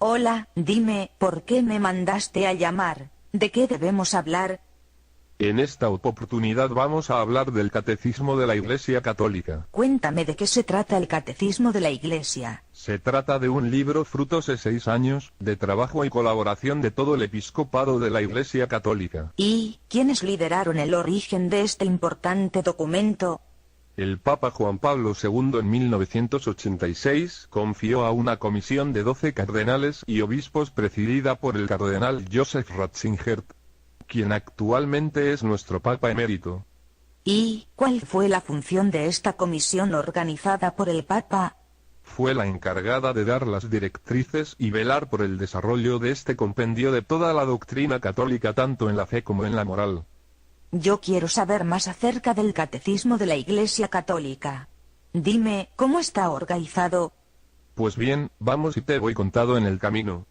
Hola, dime, ¿por qué me mandaste a llamar? ¿De qué debemos hablar? En esta oportunidad vamos a hablar del Catecismo de la Iglesia Católica. Cuéntame de qué se trata el Catecismo de la Iglesia. Se trata de un libro frutos de 6 años, de trabajo y colaboración de todo el episcopado de la Iglesia Católica. ¿Y quiénes lideraron el origen de este importante documento? El Papa Juan Pablo II en 1986 confió a una comisión de 12 cardenales y obispos presidida por el cardenal Joseph Ratzinger, quien actualmente es nuestro Papa emérito. ¿Y cuál fue la función de esta comisión organizada por el Papa? Fue la encargada de dar las directrices y velar por el desarrollo de este compendio de toda la doctrina católica tanto en la fe como en la moral. Yo quiero saber más acerca del Catecismo de la Iglesia Católica. Dime, ¿cómo está organizado? Pues bien, vamos y te voy contado en el camino.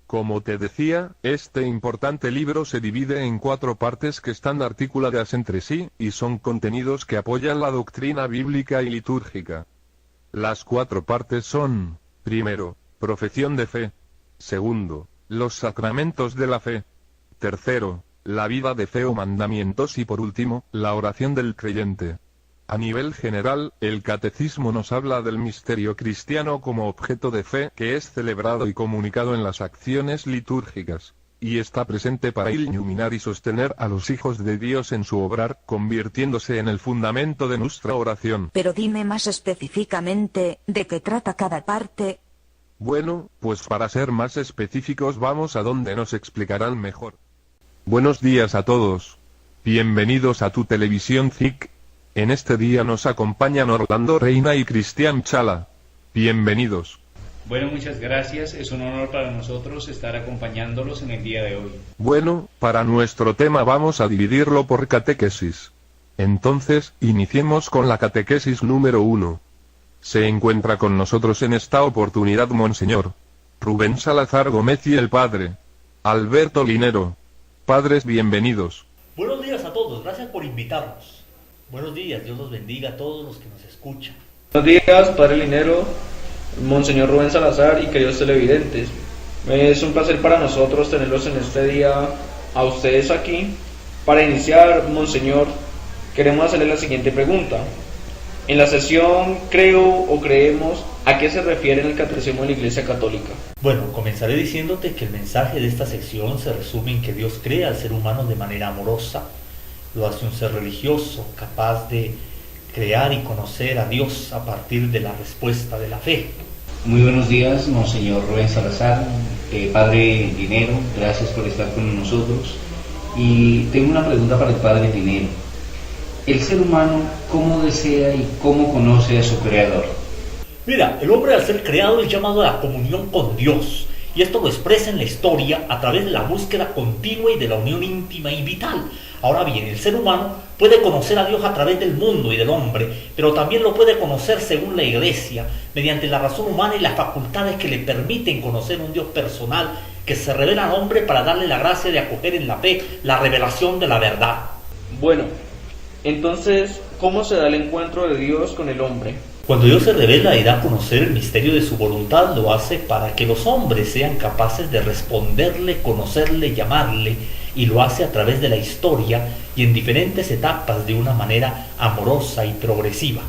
Como te decía, este importante libro se divide en 4 partes que están articuladas entre sí, y son contenidos que apoyan la doctrina bíblica y litúrgica. Las 4 partes son: primero, profesión de fe; segundo, los sacramentos de la fe; tercero, la vida de fe o mandamientos; y por último, la oración del creyente. A nivel general, el catecismo nos habla del misterio cristiano como objeto de fe que es celebrado y comunicado en las acciones litúrgicas, y está presente para iluminar y sostener a los hijos de Dios en su obrar, convirtiéndose en el fundamento de nuestra oración. Pero dime más específicamente, ¿de qué trata cada parte? Bueno, pues para ser más específicos vamos a donde nos explicarán mejor. Buenos días a todos. Bienvenidos a tu televisión CIC. En este día nos acompañan Orlando Reina y Cristian Chala. Bienvenidos. Bueno, muchas gracias. Es un honor para nosotros estar acompañándolos en el día de hoy. Bueno, para nuestro tema vamos a dividirlo por catequesis. Entonces, iniciemos con la catequesis número 1. Se encuentra con nosotros en esta oportunidad Monseñor Rubén Salazar Gómez y el Padre Alberto Linero. Padres, bienvenidos. Buenos días a todos, gracias por invitarnos. Buenos días, Dios los bendiga a todos los que nos escuchan. Buenos días, Padre Linero, Monseñor Rubén Salazar y queridos televidentes. Es un placer para nosotros tenerlos en este día a ustedes aquí. Para iniciar, Monseñor, queremos hacerle la siguiente pregunta. En la sesión Creo o Creemos, ¿a qué se refiere en el Catecismo de la Iglesia Católica? Bueno, comenzaré diciéndote que el mensaje de esta sección se resume en que Dios crea al ser humano de manera amorosa. Lo hace un ser religioso, capaz de crear y conocer a Dios a partir de la respuesta de la fe. Muy buenos días, Monseñor Rubén Salazar, Padre Linero, gracias por estar con nosotros. Y tengo una pregunta para el Padre Linero. ¿El ser humano cómo desea y cómo conoce a su Creador? Mira, el hombre al ser creado es llamado a la comunión con Dios, y esto lo expresa en la historia a través de la búsqueda continua y de la unión íntima y vital. Ahora bien, el ser humano puede conocer a Dios a través del mundo y del hombre, pero también lo puede conocer según la Iglesia, mediante la razón humana y las facultades que le permiten conocer un Dios personal que se revela al hombre para darle la gracia de acoger en la fe la revelación de la verdad. Bueno, entonces, ¿cómo se da el encuentro de Dios con el hombre? Cuando Dios se revela y da a conocer el misterio de su voluntad, lo hace para que los hombres sean capaces de responderle, conocerle, llamarle, y lo hace a través de la historia y en diferentes etapas de una manera amorosa y progresiva.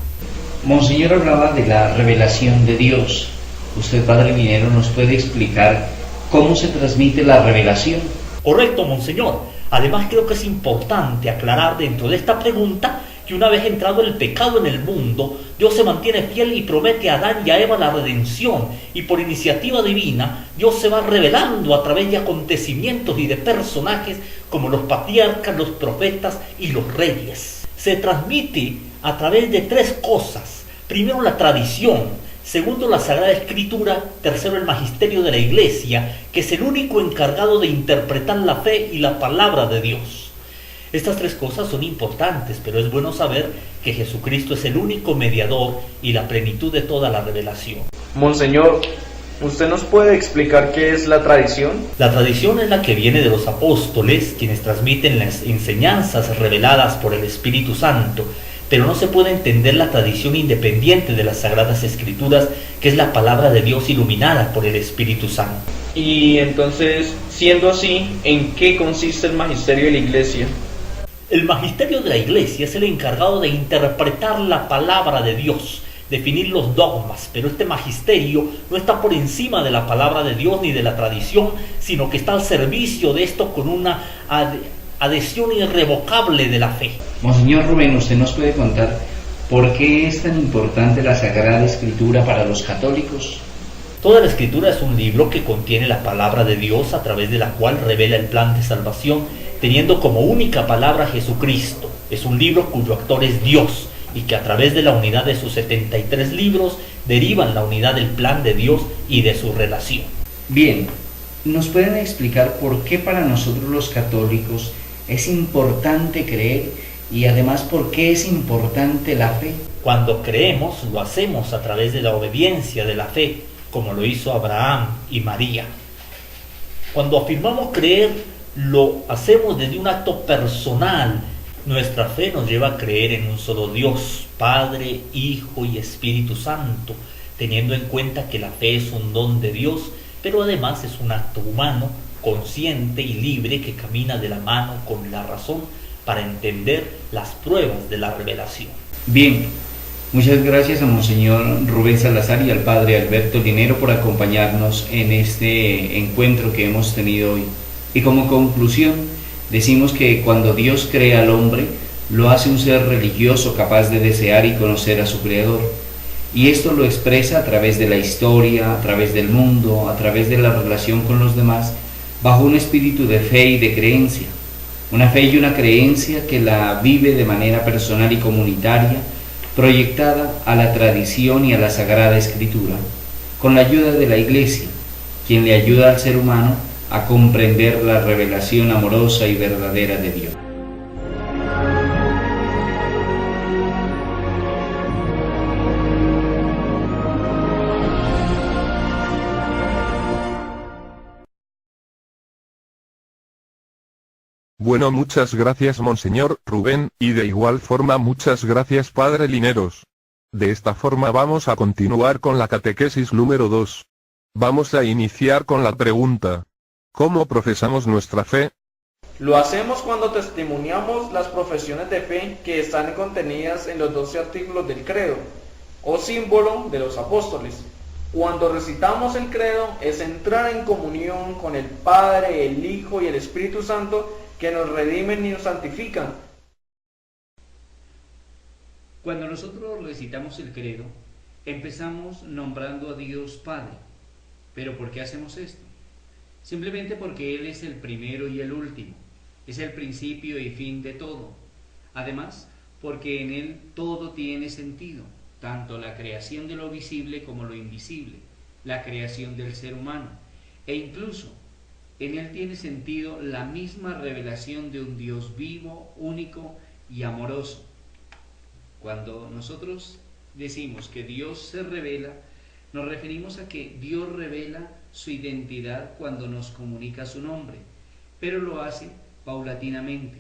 Monseñor hablaba de la revelación de Dios. ¿Usted, Padre Linero, nos puede explicar cómo se transmite la revelación? Correcto, Monseñor. Además, creo que es importante aclarar dentro de esta pregunta que una vez entrado el pecado en el mundo, Dios se mantiene fiel y promete a Adán y a Eva la redención, y por iniciativa divina, Dios se va revelando a través de acontecimientos y de personajes como los patriarcas, los profetas y los reyes. Se transmite a través de 3 cosas. Primero, la tradición. Segundo, la Sagrada Escritura. Tercero, el magisterio de la Iglesia, que es el único encargado de interpretar la fe y la palabra de Dios. Estas 3 cosas son importantes, pero es bueno saber que Jesucristo es el único mediador y la plenitud de toda la revelación. Monseñor, ¿usted nos puede explicar qué es la tradición? La tradición es la que viene de los apóstoles, quienes transmiten las enseñanzas reveladas por el Espíritu Santo, pero no se puede entender la tradición independiente de las Sagradas Escrituras, que es la palabra de Dios iluminada por el Espíritu Santo. Y entonces, siendo así, ¿en qué consiste el magisterio de la Iglesia? El magisterio de la Iglesia es el encargado de interpretar la palabra de Dios, definir los dogmas, pero este magisterio no está por encima de la palabra de Dios ni de la tradición, sino que está al servicio de esto con una adhesión irrevocable de la fe. Monseñor Rubén, ¿usted nos puede contar por qué es tan importante la Sagrada Escritura para los católicos? Toda la Escritura es un libro que contiene la palabra de Dios, a través de la cual revela el plan de salvación, teniendo como única palabra a Jesucristo. Es un libro cuyo actor es Dios, y que a través de la unidad de sus 73 libros derivan la unidad del plan de Dios y de su relación. Bien, ¿nos pueden explicar por qué para nosotros los católicos es importante creer y además por qué es importante la fe? Cuando creemos, lo hacemos a través de la obediencia de la fe, como lo hizo Abraham y María. Cuando afirmamos creer, lo hacemos desde un acto personal. Nuestra fe nos lleva a creer en un solo Dios, Padre, Hijo y Espíritu Santo, teniendo en cuenta que la fe es un don de Dios, pero además es un acto humano, consciente y libre que camina de la mano con la razón para entender las pruebas de la revelación. Bien, muchas gracias a Monseñor Rubén Salazar y al Padre Alberto Linero por acompañarnos en este encuentro que hemos tenido hoy. Y como conclusión, decimos que cuando Dios crea al hombre, lo hace un ser religioso capaz de desear y conocer a su Creador. Y esto lo expresa a través de la historia, a través del mundo, a través de la relación con los demás, bajo un espíritu de fe y de creencia. Una fe y una creencia que la vive de manera personal y comunitaria, proyectada a la tradición y a la Sagrada Escritura, con la ayuda de la Iglesia, quien le ayuda al ser humano a comprender la revelación amorosa y verdadera de Dios. Bueno, muchas gracias Monseñor Rubén, y de igual forma muchas gracias Padre Lineros. De esta forma vamos a continuar con la catequesis número 2. Vamos a iniciar con la pregunta: ¿cómo profesamos nuestra fe? Lo hacemos cuando testimoniamos las profesiones de fe que están contenidas en los 12 artículos del credo, o símbolo de los apóstoles. Cuando recitamos el credo es entrar en comunión con el Padre, el Hijo y el Espíritu Santo, que nos redimen y nos santifican. Cuando nosotros recitamos el credo, empezamos nombrando a Dios Padre. ¿Pero por qué hacemos esto? Simplemente porque Él es el primero y el último, es el principio y fin de todo. Además, porque en Él todo tiene sentido, tanto la creación de lo visible como lo invisible, la creación del ser humano, e incluso en Él tiene sentido la misma revelación de un Dios vivo, único y amoroso. Cuando nosotros decimos que Dios se revela, nos referimos a que Dios revela su identidad cuando nos comunica su nombre, pero lo hace paulatinamente,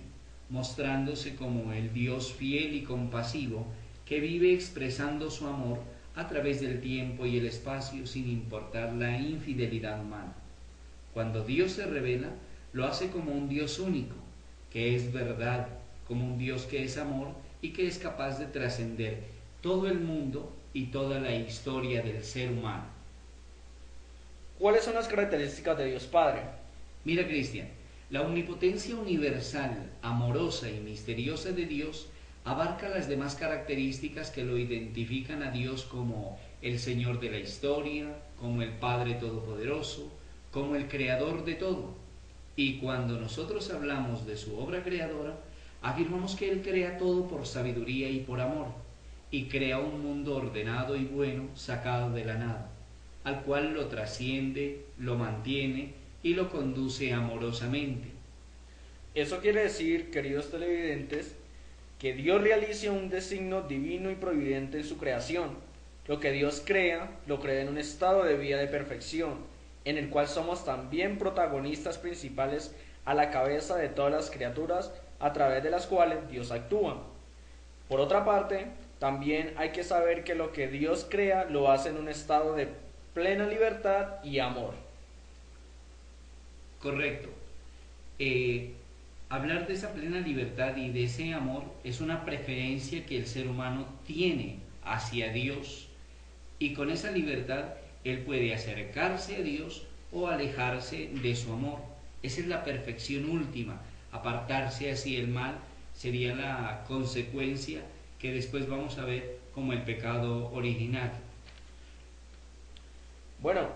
mostrándose como el Dios fiel y compasivo que vive expresando su amor a través del tiempo y el espacio sin importar la infidelidad humana. Cuando Dios se revela, lo hace como un Dios único, que es verdad, como un Dios que es amor y que es capaz de trascender todo el mundo y toda la historia del ser humano. ¿Cuáles son las características de Dios Padre? Mira, Cristian, la omnipotencia universal, amorosa y misteriosa de Dios abarca las demás características que lo identifican a Dios como el Señor de la historia, como el Padre Todopoderoso, como el Creador de todo. Y cuando nosotros hablamos de su obra creadora, afirmamos que Él crea todo por sabiduría y por amor, y crea un mundo ordenado y bueno sacado de la nada, al cual lo trasciende, lo mantiene y lo conduce amorosamente. Eso quiere decir, queridos televidentes, que Dios realiza un designio divino y providente en su creación. Lo que Dios crea, lo crea en un estado de vida de perfección, en el cual somos también protagonistas principales a la cabeza de todas las criaturas a través de las cuales Dios actúa. Por otra parte, también hay que saber que lo que Dios crea lo hace en un estado de plena libertad y amor. Correcto. Hablar de esa plena libertad y de ese amor es una preferencia que el ser humano tiene hacia Dios, y con esa libertad él puede acercarse a Dios o alejarse de su amor. Esa es la perfección última. Apartarse así del mal sería la consecuencia que después vamos a ver como el pecado original. Bueno,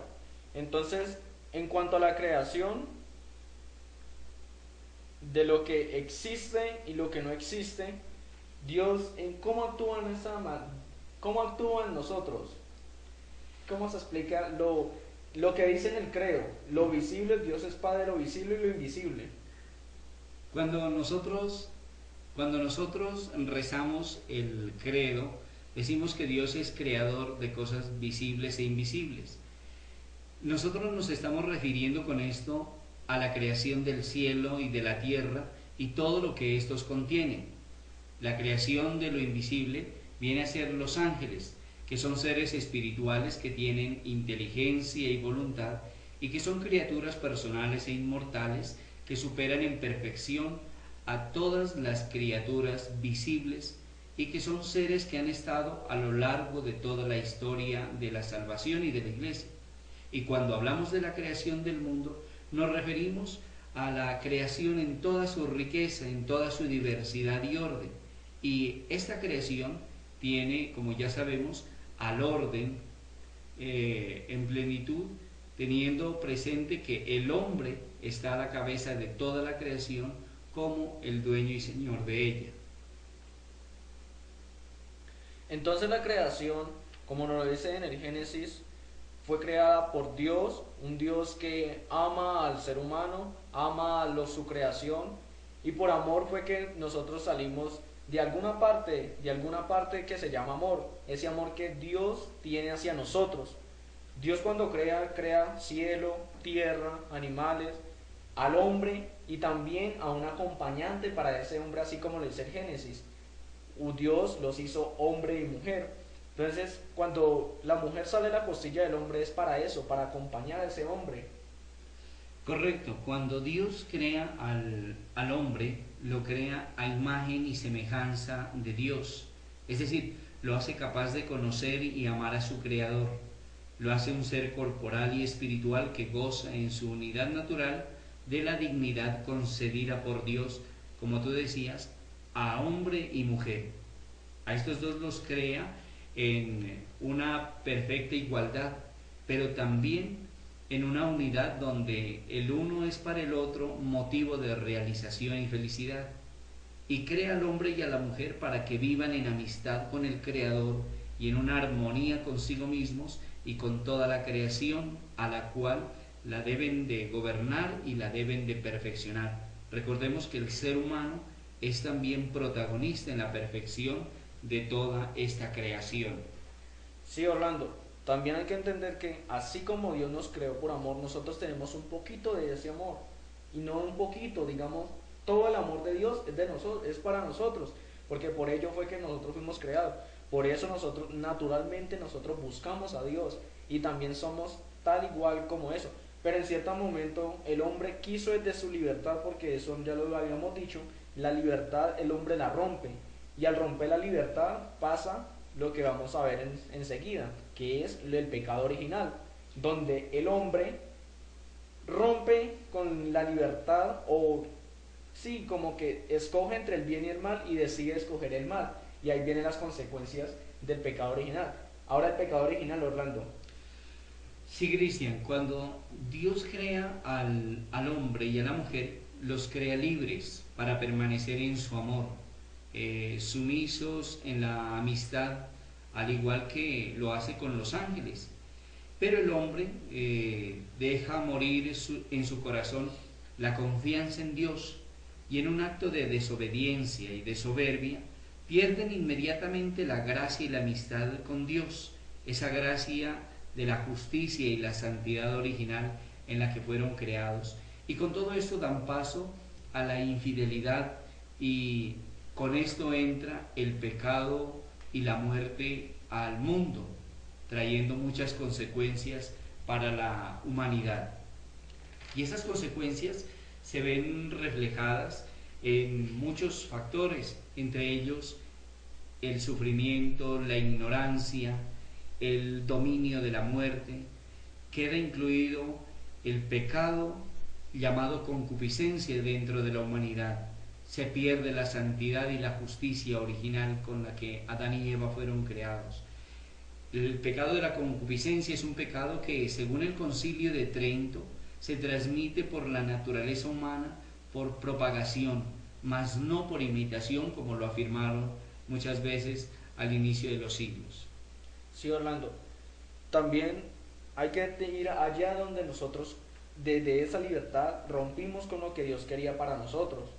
entonces, en cuanto a la creación, de lo que existe y lo que no existe, Dios, ¿cómo actúa cómo actúa en nosotros? ¿Cómo se explica lo que dice en el credo? Lo visible, Dios es Padre, lo visible y lo invisible. Cuando nosotros rezamos el credo, decimos que Dios es creador de cosas visibles e invisibles. Nosotros nos estamos refiriendo con esto a la creación del cielo y de la tierra y todo lo que estos contienen. La creación de lo invisible viene a ser los ángeles, que son seres espirituales que tienen inteligencia y voluntad y que son criaturas personales e inmortales que superan en perfección a todas las criaturas visibles y que son seres que han estado a lo largo de toda la historia de la salvación y de la Iglesia. Y cuando hablamos de la creación del mundo, nos referimos a la creación en toda su riqueza, en toda su diversidad y orden. Y esta creación tiene, como ya sabemos, al orden en plenitud, teniendo presente que el hombre está a la cabeza de toda la creación como el dueño y señor de ella. Entonces la creación, como nos lo dice en el Génesis, fue creada por Dios, un Dios que ama al ser humano, ama su creación, y por amor fue que nosotros salimos de alguna parte que se llama amor, ese amor que Dios tiene hacia nosotros. Dios cuando crea cielo, tierra, animales, al hombre y también a un acompañante para ese hombre, así como lo dice el Génesis. Dios los hizo hombre y mujer. Entonces, cuando la mujer sale de la costilla del hombre es para eso, para acompañar a ese hombre. Correcto, cuando Dios crea al hombre, lo crea a imagen y semejanza de Dios. Es decir, lo hace capaz de conocer y amar a su Creador. Lo hace un ser corporal y espiritual que goza en su unidad natural de la dignidad concedida por Dios, como tú decías, a hombre y mujer. A estos dos los crea en una perfecta igualdad, pero también en una unidad donde el uno es para el otro motivo de realización y felicidad. Y crea al hombre y a la mujer para que vivan en amistad con el Creador y en una armonía consigo mismos y con toda la creación, a la cual la deben de gobernar y la deben de perfeccionar. Recordemos que el ser humano es también protagonista en la perfección de toda esta creación. Sí, Orlando, también hay que entender que así como Dios nos creó por amor, nosotros tenemos un poquito de ese amor, y no un poquito, digamos, todo el amor de Dios es de nosotros, es para nosotros, porque por ello fue que nosotros fuimos creados. Por eso nosotros naturalmente buscamos a Dios y también somos tal igual como eso. Pero en cierto momento el hombre quiso desde su libertad, porque eso ya lo habíamos dicho, la libertad el hombre la rompe, y al romper la libertad pasa lo que vamos a ver enseguida, que es el pecado original, donde el hombre rompe con la libertad, o sí, como que escoge entre el bien y el mal y decide escoger el mal, y ahí vienen las consecuencias del pecado original. Ahora el pecado original, Orlando. Sí, Cristian, cuando Dios crea al hombre y a la mujer, los crea libres para permanecer en su amor, sumisos en la amistad, al igual que lo hace con los ángeles. Pero el hombre deja morir en su corazón la confianza en Dios, y en un acto de desobediencia y de soberbia pierden inmediatamente la gracia y la amistad con Dios, esa gracia de la justicia y la santidad original en la que fueron creados, y con todo esto dan paso a la infidelidad y Con esto entra el pecado y la muerte al mundo, trayendo muchas consecuencias para la humanidad. Y esas consecuencias se ven reflejadas en muchos factores, entre ellos el sufrimiento, la ignorancia, el dominio de la muerte. Queda incluido el pecado llamado concupiscencia dentro de la humanidad. Se pierde la santidad y la justicia original con la que Adán y Eva fueron creados. El pecado de la concupiscencia es un pecado que, según el Concilio de Trento, se transmite por la naturaleza humana por propagación, mas no por imitación, como lo afirmaron muchas veces al inicio de los siglos. Sí, Orlando. También hay que ir allá donde nosotros, desde esa libertad, rompimos con lo que Dios quería para nosotros.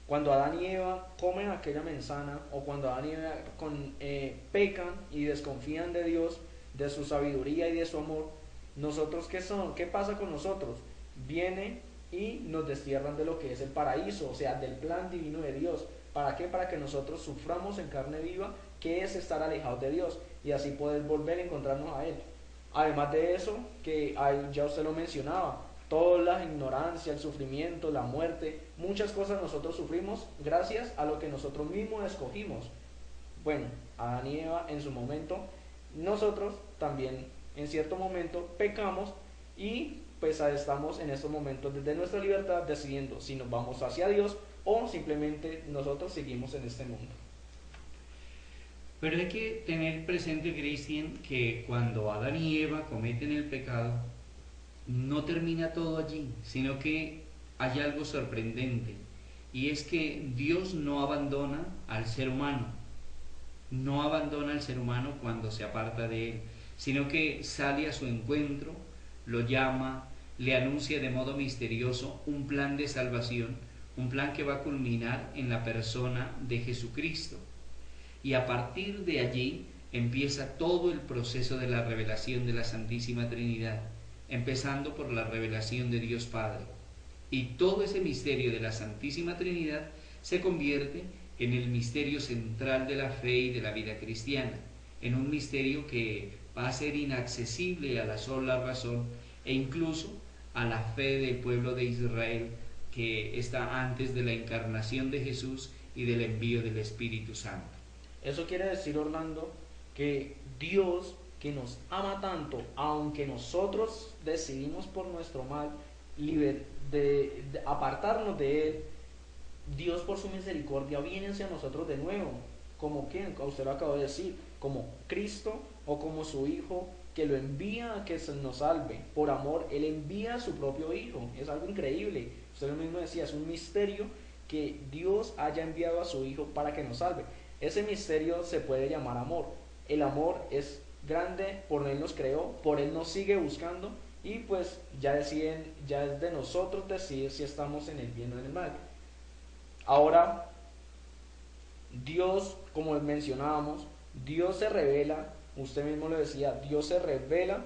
Cuando Adán y Eva comen aquella manzana, o cuando Adán y Eva pecan y desconfían de Dios, de su sabiduría y de su amor, nosotros ¿qué pasa con nosotros? Viene y nos destierran de lo que es el paraíso, o sea, del plan divino de Dios. ¿Para qué? Para que nosotros suframos en carne viva qué es estar alejados de Dios, y así poder volver a encontrarnos a Él. Además de eso, que ya usted lo mencionaba, toda la ignorancia, el sufrimiento, la muerte, muchas cosas nosotros sufrimos gracias a lo que nosotros mismos escogimos. Bueno, Adán y Eva en su momento, nosotros también en cierto momento pecamos, y pues estamos en estos momentos desde nuestra libertad decidiendo si nos vamos hacia Dios o simplemente nosotros seguimos en este mundo. Pero hay que tener presente, Cristian, que cuando Adán y Eva cometen el pecado, no termina todo allí, sino que hay algo sorprendente, y es que Dios no abandona al ser humano, no abandona al ser humano cuando se aparta de él, sino que sale a su encuentro, lo llama, le anuncia de modo misterioso un plan de salvación, un plan que va a culminar en la persona de Jesucristo. Y a partir de allí empieza todo el proceso de la revelación de la Santísima Trinidad, empezando por la revelación de Dios Padre. Y todo ese misterio de la Santísima Trinidad se convierte en el misterio central de la fe y de la vida cristiana, en un misterio que va a ser inaccesible a la sola razón e incluso a la fe del pueblo de Israel, que está antes de la encarnación de Jesús y del envío del Espíritu Santo. Eso quiere decir, Orlando, que Dios, que nos ama tanto, aunque nosotros decidimos por nuestro mal de apartarnos de Él, Dios por su misericordia viene hacia nosotros de nuevo. ¿Como quién? Usted lo acabó de decir, como Cristo o como su Hijo, que lo envía a que se nos salve. Por amor, Él envía a su propio Hijo. Es algo increíble. Usted lo mismo decía, es un misterio que Dios haya enviado a su Hijo para que nos salve. Ese misterio se puede llamar amor. El amor es grande, por Él nos creó, por Él nos sigue buscando, y pues ya es de nosotros decidir si estamos en el bien o en el mal. Ahora, Dios, como mencionábamos, Dios se revela, usted mismo lo decía, Dios se revela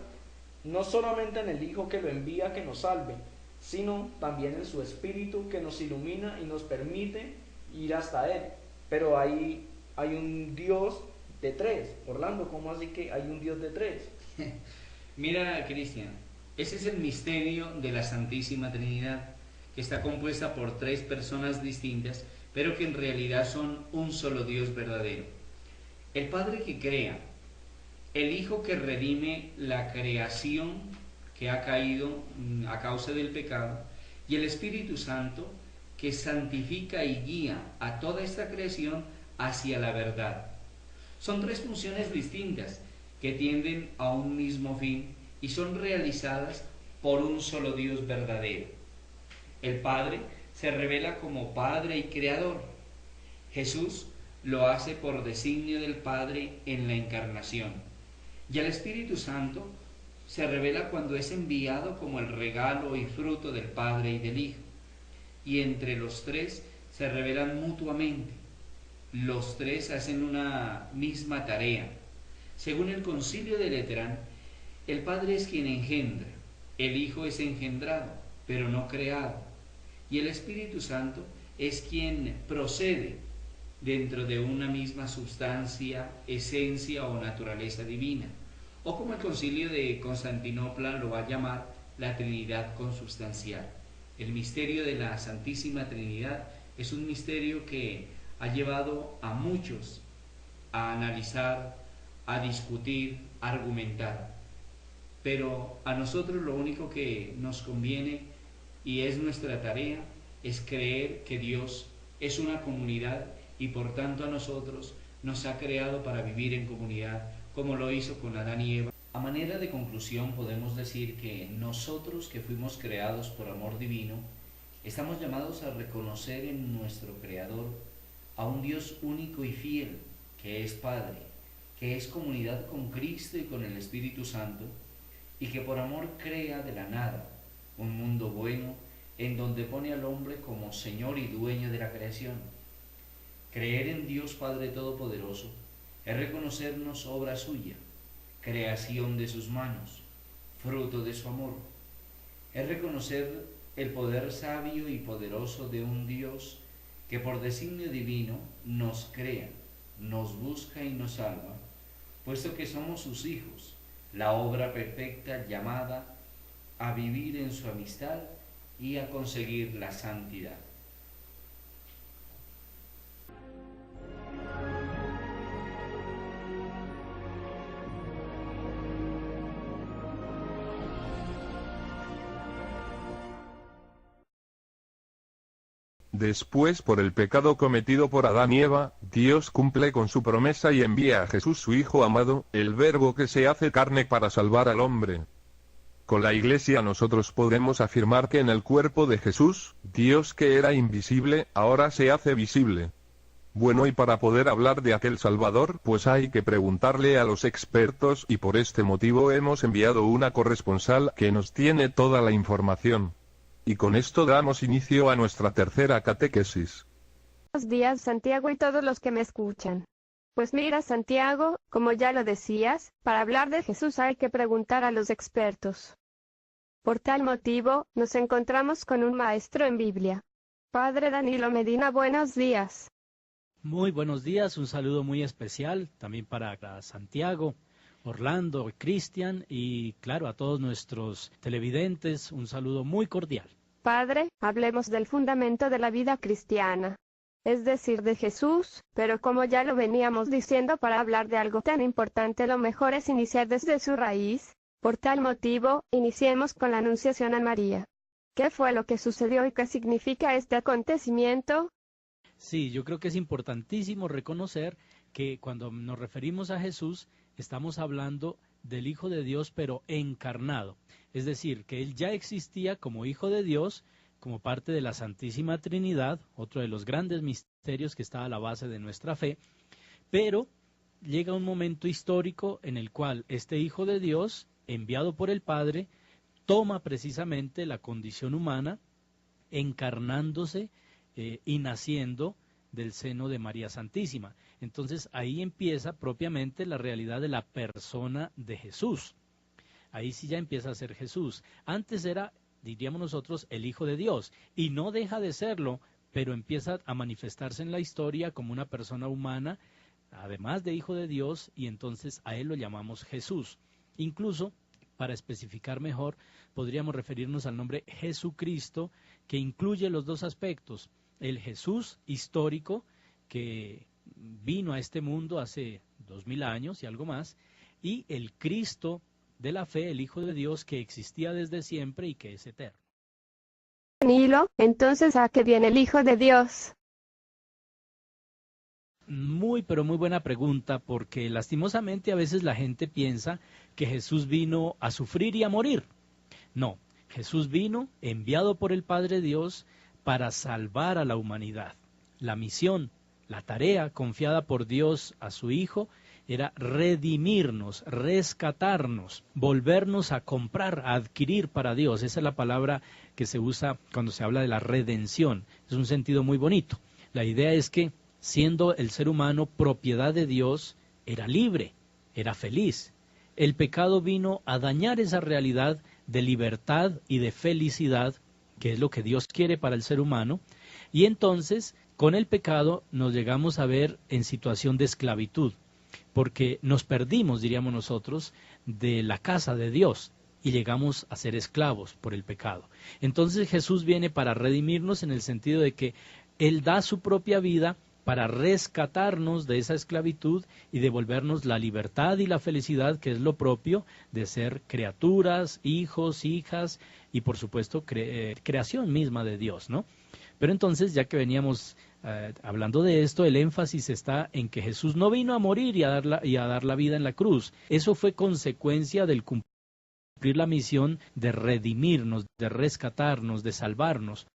no solamente en el Hijo que lo envía a que nos salve, sino también en su Espíritu que nos ilumina y nos permite ir hasta Él. Pero hay un Dios de tres. Orlando, ¿cómo así que hay un Dios de tres? Mira, Cristian, ese es el misterio de la Santísima Trinidad, que está compuesta por tres personas distintas, pero que en realidad son un solo Dios verdadero. El Padre que crea, el Hijo que redime la creación que ha caído a causa del pecado, y el Espíritu Santo que santifica y guía a toda esta creación hacia la verdad. Son tres funciones distintas que tienden a un mismo fin y son realizadas por un solo Dios verdadero. El Padre se revela como Padre y Creador. Jesús lo hace por designio del Padre en la encarnación. Y el Espíritu Santo se revela cuando es enviado como el regalo y fruto del Padre y del Hijo. Y entre los tres se revelan mutuamente. Los tres hacen una misma tarea. Según el Concilio de Letrán, el Padre es quien engendra, el Hijo es engendrado, pero no creado, y el Espíritu Santo es quien procede, dentro de una misma sustancia, esencia o naturaleza divina, o como el Concilio de Constantinopla lo va a llamar, la Trinidad consubstancial. El misterio de la Santísima Trinidad es un misterio que ha llevado a muchos a analizar, a discutir, a argumentar. Pero a nosotros lo único que nos conviene y es nuestra tarea es creer que Dios es una comunidad y por tanto a nosotros nos ha creado para vivir en comunidad como lo hizo con Adán y Eva. A manera de conclusión podemos decir que nosotros que fuimos creados por amor divino, estamos llamados a reconocer en nuestro Creador a un Dios único y fiel, que es Padre, que es comunidad con Cristo y con el Espíritu Santo, y que por amor crea de la nada un mundo bueno en donde pone al hombre como Señor y dueño de la creación. Creer en Dios Padre Todopoderoso es reconocernos obra suya, creación de sus manos, fruto de su amor. Es reconocer el poder sabio y poderoso de un Dios que por designio divino nos crea, nos busca y nos salva, puesto que somos sus hijos, la obra perfecta llamada a vivir en su amistad y a conseguir la santidad. Después, por el pecado cometido por Adán y Eva, Dios cumple con su promesa y envía a Jesús su Hijo amado, el Verbo que se hace carne para salvar al hombre. Con la Iglesia nosotros podemos afirmar que en el cuerpo de Jesús, Dios que era invisible, ahora se hace visible. Bueno, y para poder hablar de aquel Salvador, pues hay que preguntarle a los expertos y por este motivo hemos enviado una corresponsal que nos tiene toda la información. Y con esto damos inicio a nuestra tercera catequesis. Buenos días, Santiago y todos los que me escuchan. Pues mira, Santiago, como ya lo decías, para hablar de Jesús hay que preguntar a los expertos. Por tal motivo, nos encontramos con un maestro en Biblia. Padre Danilo Medina, buenos días. Muy buenos días, un saludo muy especial también para Santiago, Orlando, Cristian y claro a todos nuestros televidentes, un saludo muy cordial. Padre, hablemos del fundamento de la vida cristiana, es decir, de Jesús, pero como ya lo veníamos diciendo, para hablar de algo tan importante lo mejor es iniciar desde su raíz. Por tal motivo, iniciemos con la Anunciación a María. ¿Qué fue lo que sucedió y qué significa este acontecimiento? Sí, yo creo que es importantísimo reconocer que cuando nos referimos a Jesús, estamos hablando del Hijo de Dios, pero encarnado. Es decir, que Él ya existía como Hijo de Dios, como parte de la Santísima Trinidad, otro de los grandes misterios que está a la base de nuestra fe, pero llega un momento histórico en el cual este Hijo de Dios, enviado por el Padre, toma precisamente la condición humana, encarnándose y naciendo del seno de María Santísima. Entonces ahí empieza propiamente la realidad de la persona de Jesús. Ahí sí ya empieza a ser Jesús. Antes era, diríamos nosotros, el Hijo de Dios, y no deja de serlo, pero empieza a manifestarse en la historia como una persona humana, además de Hijo de Dios, y entonces a Él lo llamamos Jesús. Incluso, para especificar mejor, podríamos referirnos al nombre Jesucristo, que incluye los dos aspectos: el Jesús histórico, que vino a este mundo hace 2000 años y algo más, y el Cristo de la fe, el Hijo de Dios, que existía desde siempre y que es eterno. Danilo, entonces, ¿a qué viene el Hijo de Dios? Muy, pero muy buena pregunta, porque lastimosamente a veces la gente piensa que Jesús vino a sufrir y a morir. No, Jesús vino enviado por el Padre Dios para salvar a la humanidad. La misión, la tarea confiada por Dios a su Hijo era redimirnos, rescatarnos, volvernos a comprar, a adquirir para Dios. Esa es la palabra que se usa cuando se habla de la redención. Es un sentido muy bonito. La idea es que, siendo el ser humano propiedad de Dios, era libre, era feliz. El pecado vino a dañar esa realidad de libertad y de felicidad, que es lo que Dios quiere para el ser humano, Y entonces, con el pecado, nos llegamos a ver en situación de esclavitud, porque nos perdimos, diríamos nosotros, de la casa de Dios y llegamos a ser esclavos por el pecado. Entonces Jesús viene para redimirnos en el sentido de que Él da su propia vida para rescatarnos de esa esclavitud y devolvernos la libertad y la felicidad, que es lo propio de ser criaturas, hijos, hijas y por supuesto creación misma de Dios, ¿no? Pero entonces, ya que veníamos hablando de esto, el énfasis está en que Jesús no vino a morir y a dar la vida en la cruz. Eso fue consecuencia del cumplir la misión de redimirnos, de rescatarnos, de salvarnos.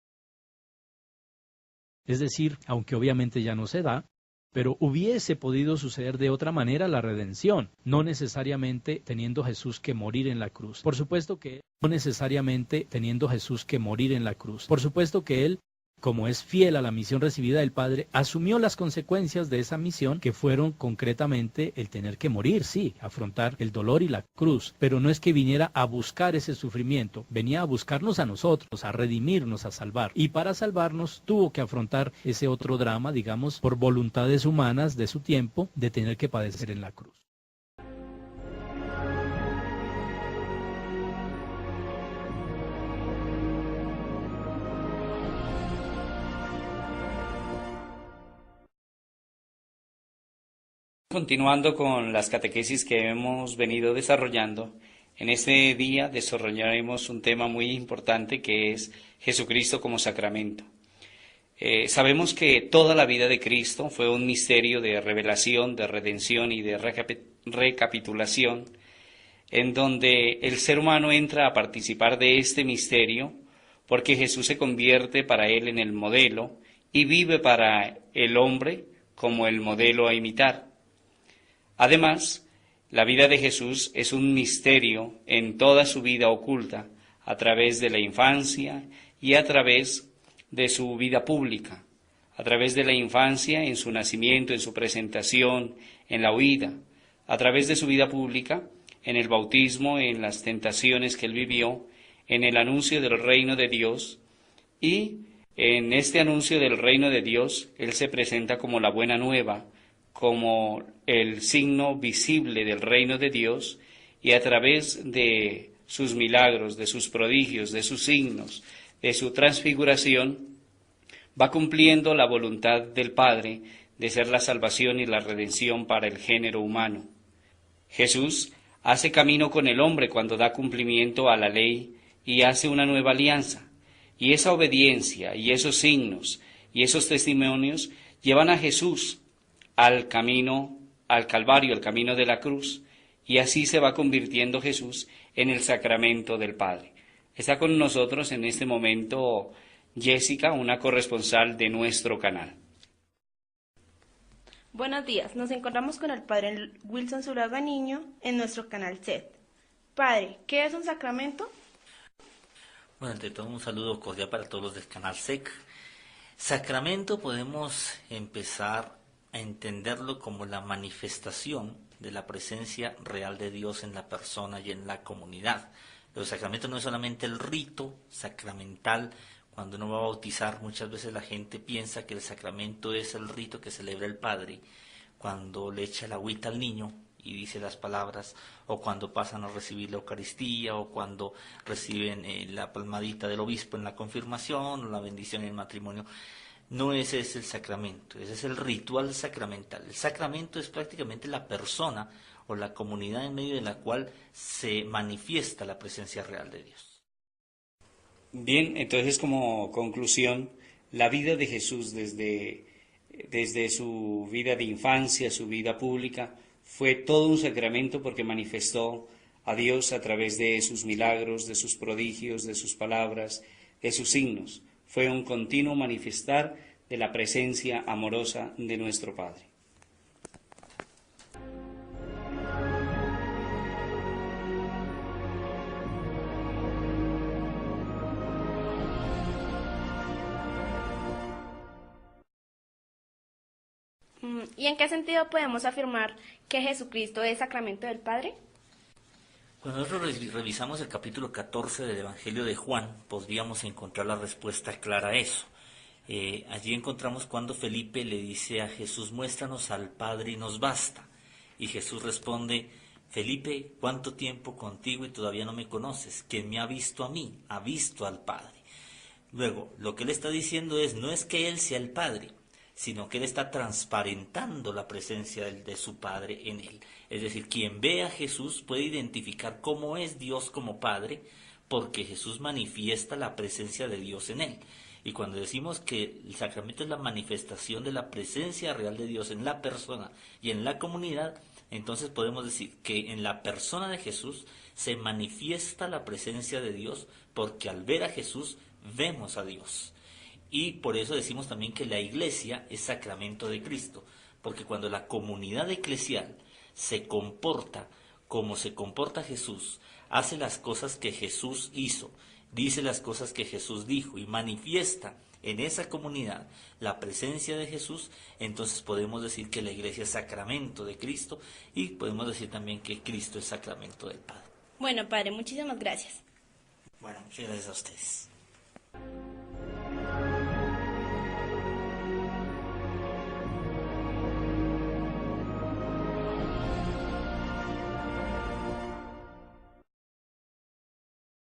Es decir, aunque obviamente ya no se da, pero hubiese podido suceder de otra manera la redención, no necesariamente teniendo Jesús que morir en la cruz. Por supuesto que no necesariamente teniendo Jesús que morir en la cruz. Por supuesto que Él, como es fiel a la misión recibida del Padre, asumió las consecuencias de esa misión, que fueron concretamente el tener que morir, sí, afrontar el dolor y la cruz, pero no es que viniera a buscar ese sufrimiento, venía a buscarnos a nosotros, a redimirnos, a salvar, y para salvarnos tuvo que afrontar ese otro drama, digamos, por voluntades humanas de su tiempo, de tener que padecer en la cruz. Continuando con las catequesis que hemos venido desarrollando, en este día desarrollaremos un tema muy importante que es Jesucristo como sacramento. Sabemos que toda la vida de Cristo fue un misterio de revelación, de redención y de recapitulación, en donde el ser humano entra a participar de este misterio porque Jesús se convierte para él en el modelo y vive para el hombre como el modelo a imitar. Además, la vida de Jesús es un misterio en toda su vida oculta, a través de la infancia y a través de su vida pública, a través de la infancia en su nacimiento, en su presentación, en la huida, a través de su vida pública, en el bautismo, en las tentaciones que él vivió, en el anuncio del reino de Dios, y en este anuncio del reino de Dios, él se presenta como la buena nueva, como el signo visible del reino de Dios, y a través de sus milagros, de sus prodigios, de sus signos, de su transfiguración, va cumpliendo la voluntad del Padre de ser la salvación y la redención para el género humano. Jesús hace camino con el hombre cuando da cumplimiento a la ley y hace una nueva alianza, y esa obediencia y esos signos y esos testimonios llevan a Jesús al camino, al Calvario, al camino de la cruz, y así se va convirtiendo Jesús en el sacramento del Padre. Está con nosotros en este momento Jessica, una corresponsal de nuestro canal. Buenos días, nos encontramos con el Padre Wilson Zuluaga Niño en nuestro canal SED. Padre, ¿qué es un sacramento? Bueno, ante todo un saludo cordial para todos los del canal SEC. Sacramento podemos empezar a entenderlo como la manifestación de la presencia real de Dios en la persona y en la comunidad. Pero el sacramento no es solamente el rito sacramental. Cuando uno va a bautizar, muchas veces la gente piensa que el sacramento es el rito que celebra el padre cuando le echa la agüita al niño y dice las palabras, o cuando pasan a recibir la Eucaristía, o cuando reciben la palmadita del obispo en la confirmación, o la bendición en el matrimonio. No ese es el sacramento, ese es el ritual sacramental. El sacramento es prácticamente la persona o la comunidad en medio de la cual se manifiesta la presencia real de Dios. Bien, entonces como conclusión, la vida de Jesús desde su vida de infancia, su vida pública, fue todo un sacramento porque manifestó a Dios a través de sus milagros, de sus prodigios, de sus palabras, de sus signos. Fue un continuo manifestar de la presencia amorosa de nuestro Padre. ¿Y en qué sentido podemos afirmar que Jesucristo es sacramento del Padre? Cuando nosotros revisamos el capítulo 14 del Evangelio de Juan, podríamos encontrar la respuesta clara a eso. Allí encontramos cuando Felipe le dice a Jesús, muéstranos al Padre y nos basta. Y Jesús responde, Felipe, ¿cuánto tiempo contigo y todavía no me conoces? Quien me ha visto a mí, ha visto al Padre. Luego, lo que él está diciendo no es que él sea el Padre, sino que él está transparentando la presencia de su Padre en él. Es decir, quien ve a Jesús puede identificar cómo es Dios como Padre, porque Jesús manifiesta la presencia de Dios en él. Y cuando decimos que el sacramento es la manifestación de la presencia real de Dios en la persona y en la comunidad, entonces podemos decir que en la persona de Jesús se manifiesta la presencia de Dios, porque al ver a Jesús vemos a Dios. Y por eso decimos también que la iglesia es sacramento de Cristo, porque cuando la comunidad eclesial se comporta como se comporta Jesús, hace las cosas que Jesús hizo, dice las cosas que Jesús dijo y manifiesta en esa comunidad la presencia de Jesús, entonces podemos decir que la iglesia es sacramento de Cristo y podemos decir también que Cristo es sacramento del Padre. Bueno, Padre, muchísimas gracias. Bueno, muchas gracias a ustedes.